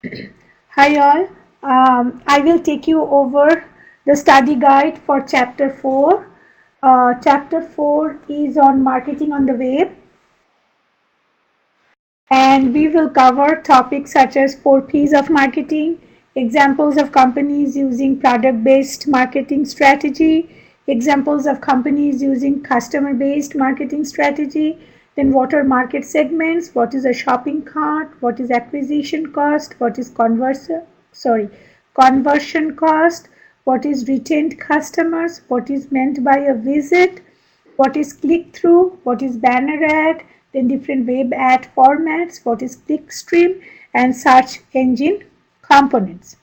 Hi all. I will take you over the study guide for chapter 4. Chapter 4 is on marketing on the web, and we will cover topics such as 4 P's of marketing, examples of companies using product based marketing strategy, examples of companies using customer based marketing strategy, then what are market segments, what is a shopping cart, what is acquisition cost, what is conversion cost, what is retained customers, what is meant by a visit, what is click through, what is banner ad, then different web ad formats, what is clickstream, and search engine components.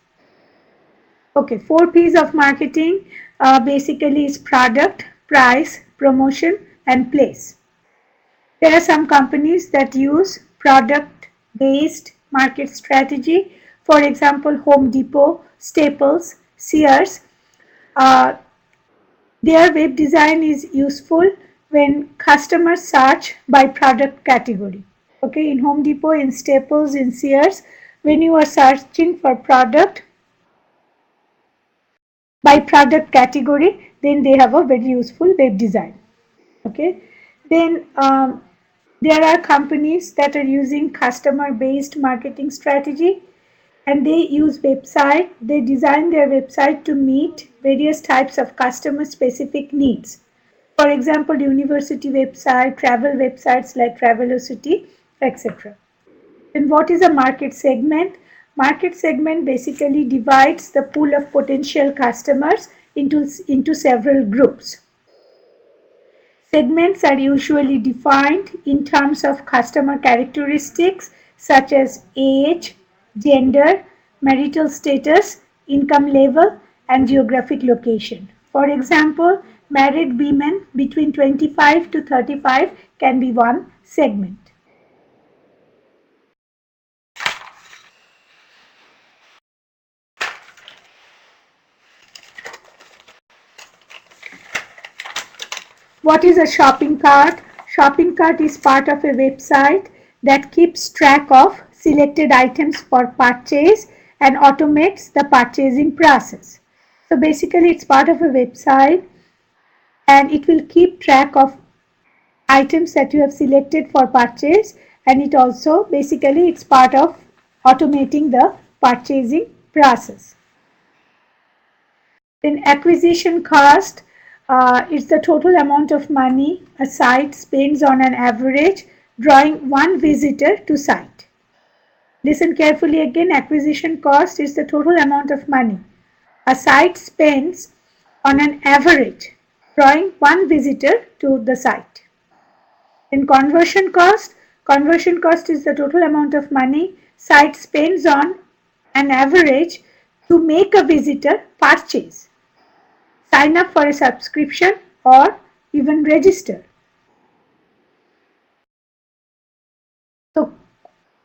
Okay, 4 P's of marketing basically is product, price, promotion, and place. There are some companies that use product based market strategy. For example, Home Depot, Staples, Sears. Uh, Their web design is useful when customers search by product category. Okay, in Home Depot, in Staples, in Sears, when you are searching for product by product category, then they have a very useful web design. Okay, then there are companies that are using customer based marketing strategy, and they use website. They design their website to meet various types of customer specific needs. For example, university website, travel websites like Travelocity, etc. Then what is a market segment? Market segment basically divides the pool of potential customers into several groups. Segments are usually defined in terms of customer characteristics such as age, gender, marital status, income level, and geographic location. For example, married women between 25 to 35 can be one segment. What is a shopping cart? Shopping cart is part of a website that keeps track of selected items for purchase and automates the purchasing process. So basically it's part of a website and it will keep track of items that you have selected for purchase, and it also basically it's part of automating the purchasing process. Then acquisition cost is the total amount of money a site spends on an average drawing one visitor to site. Listen carefully again. Acquisition cost is the total amount of money a site spends on an average drawing one visitor to the site. In conversion cost is the total amount of money site spends on an average to make a visitor purchase, sign up for a subscription, or even register. So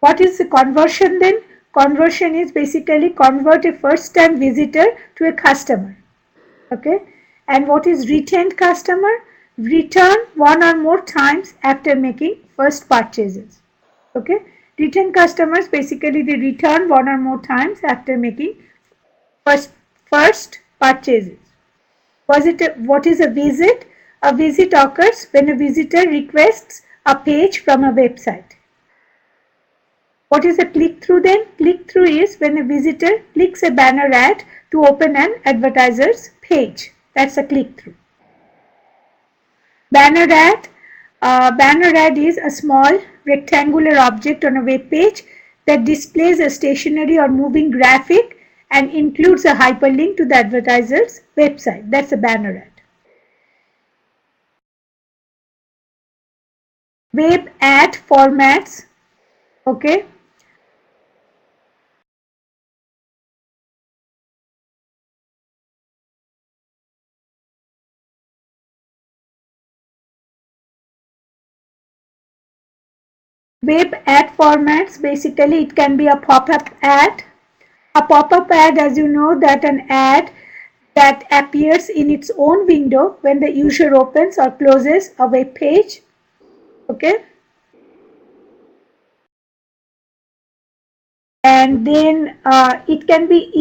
what is the conversion then? Conversion is basically convert a first time visitor to a customer. Okay. And what is retained customer? Return one or more times after making first purchases. Okay. Retained customers basically they return one or more times after making first purchases. What is a visit? A visit occurs when a visitor requests a page from a website. What is a click-through then? Click-through is when a visitor clicks a banner ad to open an advertiser's page. That's a click-through. Banner ad. Banner ad is a small rectangular object on a web page that displays a stationary or moving graphic and includes a hyperlink to the advertiser's website. That's a banner ad. Web ad formats. Okay. Web ad formats, basically it can be a pop-up ad. A pop-up ad, as you know, that an ad that appears in its own window when the user opens or closes a web page. Okay. and then it can be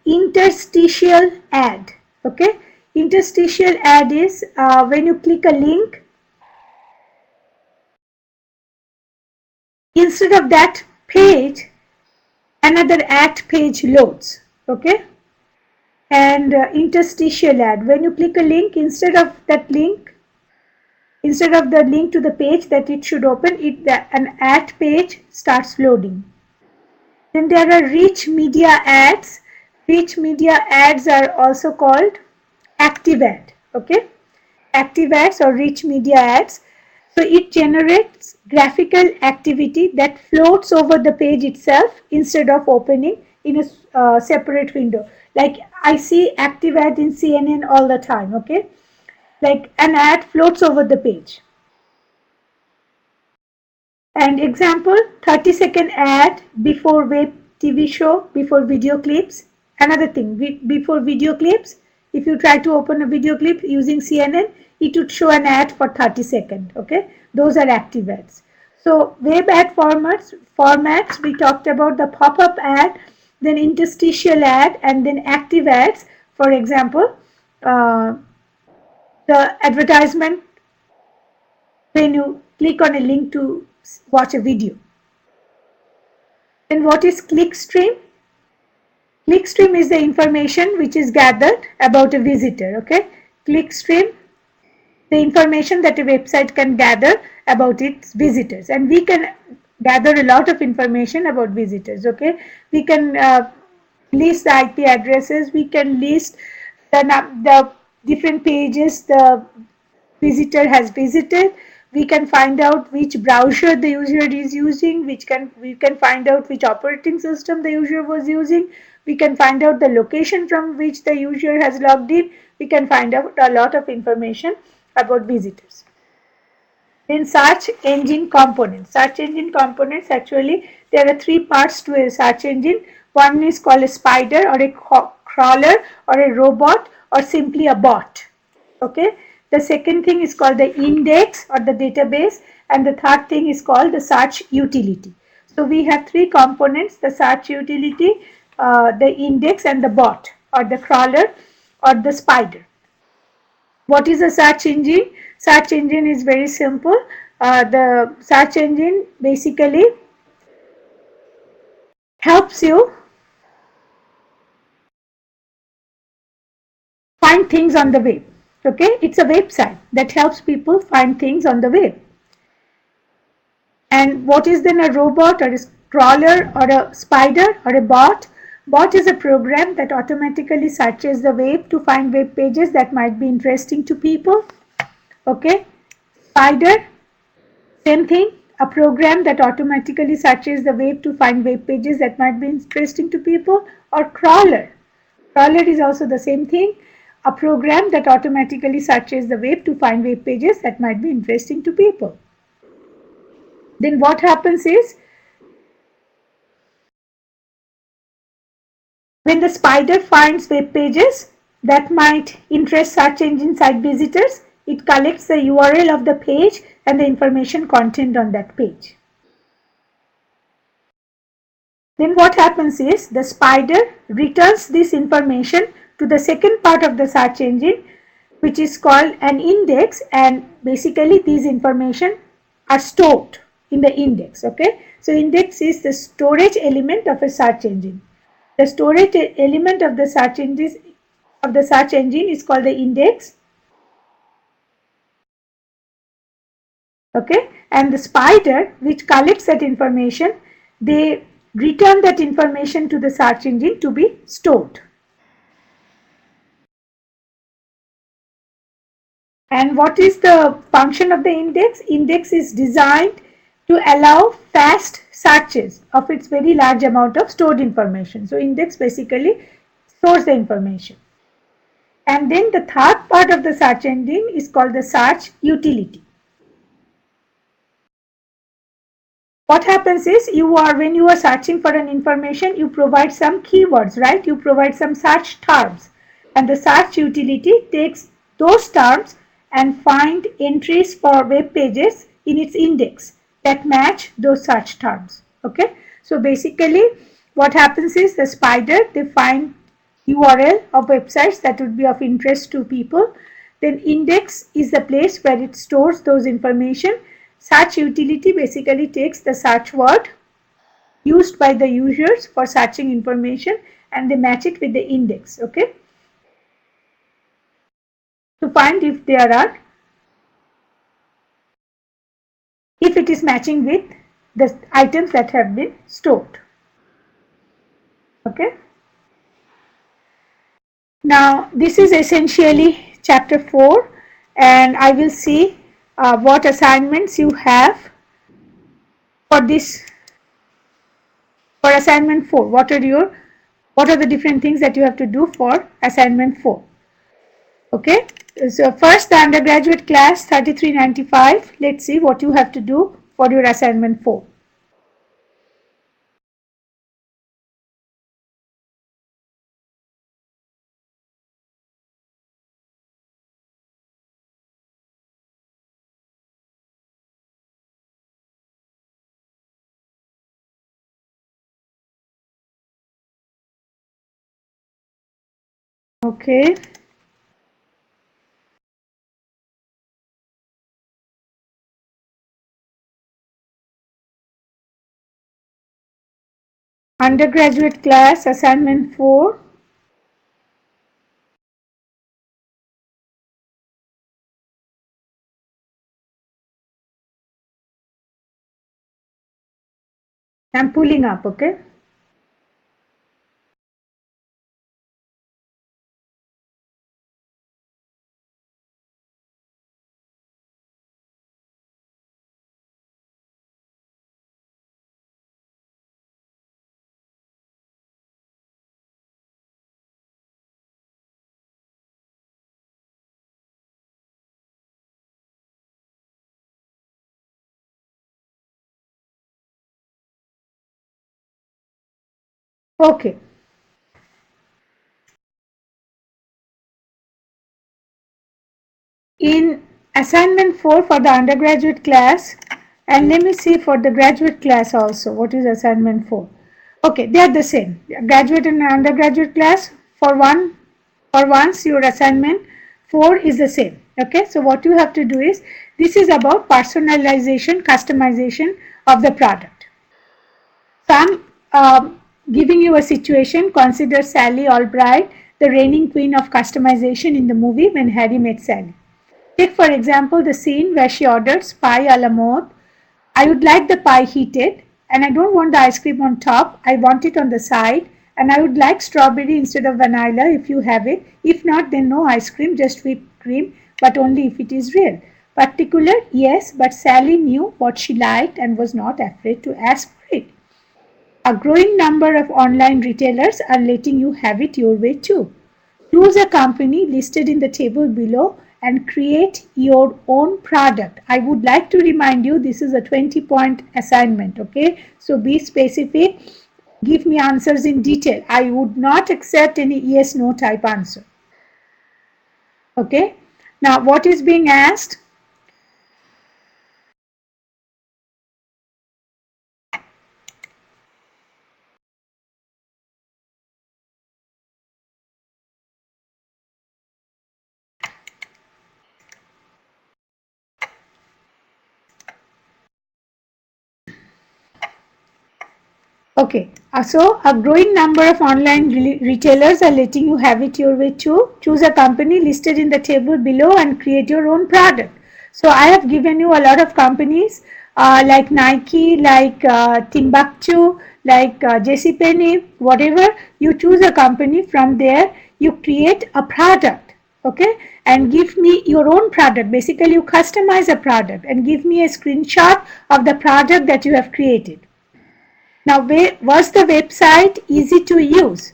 interstitial ad. Okay, interstitial ad is when you click a link, instead of that page another ad page loads. Okay, and interstitial ad, when you click a link, instead of the link to the page that it should open, an ad page starts loading. Then there are rich media ads. Rich media ads are also called active ad. Okay, active ads or rich media ads. So it generates graphical activity that floats over the page itself instead of opening in a separate window. Like I see active ad in CNN all the time. Okay, like an ad floats over the page. And example, 30-second ad before web TV show, before video clips. Another thing, before video clips, if you try to open a video clip using CNN, it would show an ad for 30 seconds. Okay, those are active ads. So web ad formats, we talked about the pop-up ad, then interstitial ad, and then active ads. For example, the advertisement when you click on a link to watch a video. Then what is clickstream? Clickstream is the information which is gathered about a visitor. Okay, clickstream, the information that a website can gather about its visitors, and we can gather a lot of information about visitors. Okay, we can list the IP addresses, we can list the different pages the visitor has visited. We can find out which browser the user is using, we can find out which operating system the user was using, we can find out the location from which the user has logged in, we can find out a lot of information about visitors. Then search engine components. Search engine components, actually there are three parts to a search engine. One is called a spider or a crawler or a robot or simply a bot. Okay. The second thing is called the index or the database, and the third thing is called the search utility. So we have three components: the search utility, the index, and the bot or the crawler or the spider. What is a search engine? Search engine is very simple. The search engine basically helps you find things on the web. Okay, it's a website that helps people find things on the web. And what is then a robot or a crawler or a spider or a bot? Bot is a program that automatically searches the web to find web pages that might be interesting to people. Okay, spider, same thing, a program that automatically searches the web to find web pages that might be interesting to people. Or crawler, crawler is also the same thing, a program that automatically searches the web to find web pages that might be interesting to people. Then what happens is, when the spider finds web pages that might interest search engine site visitors, it collects the URL of the page and the information contained on that page. Then what happens is, the spider returns this information to the second part of the search engine, which is called an index, and basically these information are stored in the index. Okay, so index is the storage element of a search engine. The storage element of the search engine is called the index. Okay, and the spider, which collects that information, they return that information to the search engine to be stored. And what is the function of the index? Index is designed to allow fast searches of its very large amount of stored information. So index basically stores the information. And then the third part of the search engine is called the search utility. What happens is, when you are searching for an information, you provide some keywords, right? You provide some search terms, and the search utility takes those terms and find entries for web pages in its index that match those search terms. Okay, so basically what happens is the spider, they find URL of websites that would be of interest to people. Then index is the place where it stores those information. Search utility basically takes the search word used by the users for searching information and they match it with the index, okay, to find if there are, if it is matching with the items that have been stored, okay. Now this is essentially chapter 4 and I will see what assignments you have for this, for assignment 4. What are the different things that you have to do for assignment 4, okay. So first the undergraduate class 3395, let's see what you have to do for your assignment 4. Okay. Undergraduate class assignment 4. I'm pulling up, okay. Okay. In assignment 4 for the undergraduate class, and let me see for the graduate class also, what is assignment 4? Okay, they are the same. Graduate and undergraduate class, for once your assignment 4 is the same. Okay, so what you have to do is, this is about personalization, customization of the product. So I'm giving you a situation. Consider Sally Albright, the reigning queen of customization in the movie When Harry Met Sally. Take for example the scene where she orders pie a la mode. I would like the pie heated and I don't want the ice cream on top. I want it on the side and I would like strawberry instead of vanilla if you have it. If not, then no ice cream, just whipped cream, but only if it is real. Particular, yes, but Sally knew what she liked and was not afraid to ask for it. A growing number of online retailers are letting you have it your way too. Choose a company listed in the table below and create your own product. I would like to remind you this is a 20-point assignment, okay? So be specific, give me answers in detail. I would not accept any yes, no type answer, okay? Now what is being asked? Okay, so a growing number of online retailers are letting you have it your way too. Choose a company listed in the table below and create your own product. So I have given you a lot of companies like Nike, like Timbuktu, like JCPenney, whatever. You choose a company, from there you create a product, okay, and give me your own product. Basically you customize a product and give me a screenshot of the product that you have created. Now, was the website easy to use?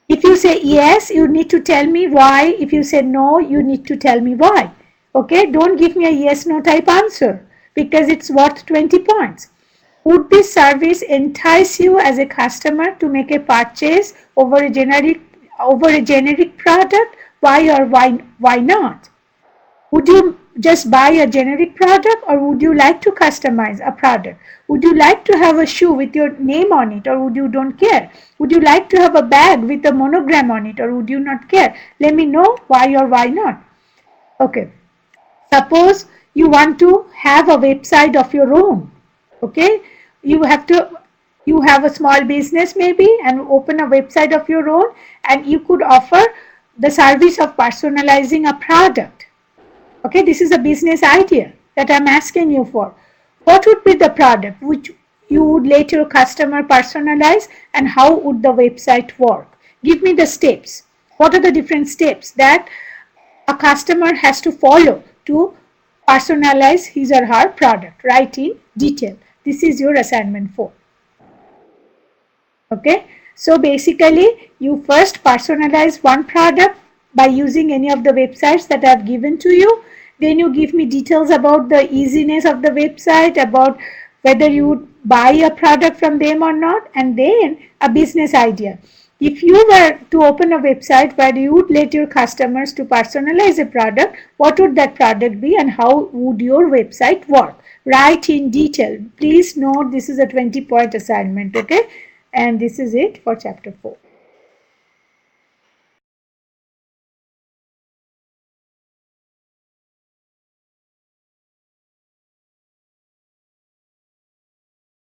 If you say yes, you need to tell me why. If you say no, you need to tell me why. Okay, don't give me a yes no type answer because it's worth 20 points. Would this service entice you as a customer to make a purchase over a generic product? Why or why not? Would you just buy a generic product, or would you like to customize a product? Would you like to have a shoe with your name on it, or would you don't care? Would you like to have a bag with a monogram on it, or would you not care? Let me know why or why not. Okay. Suppose you want to have a website of your own. Okay. You have a small business maybe and open a website of your own, and you could offer the service of personalizing a product. Okay, this is a business idea that I'm asking you for. What would be the product which you would let your customer personalize, and how would the website work? Give me the steps. What are the different steps that a customer has to follow to personalize his or her product? Write in detail. This is your assignment 4. Okay, so basically you first personalize one product by using any of the websites that I've given to you. Then you give me details about the easiness of the website, about whether you would buy a product from them or not, and then a business idea. If you were to open a website where you would let your customers to personalize a product, what would that product be and how would your website work? Write in detail. Please note this is a 20-point assignment, okay? And this is it for chapter 4.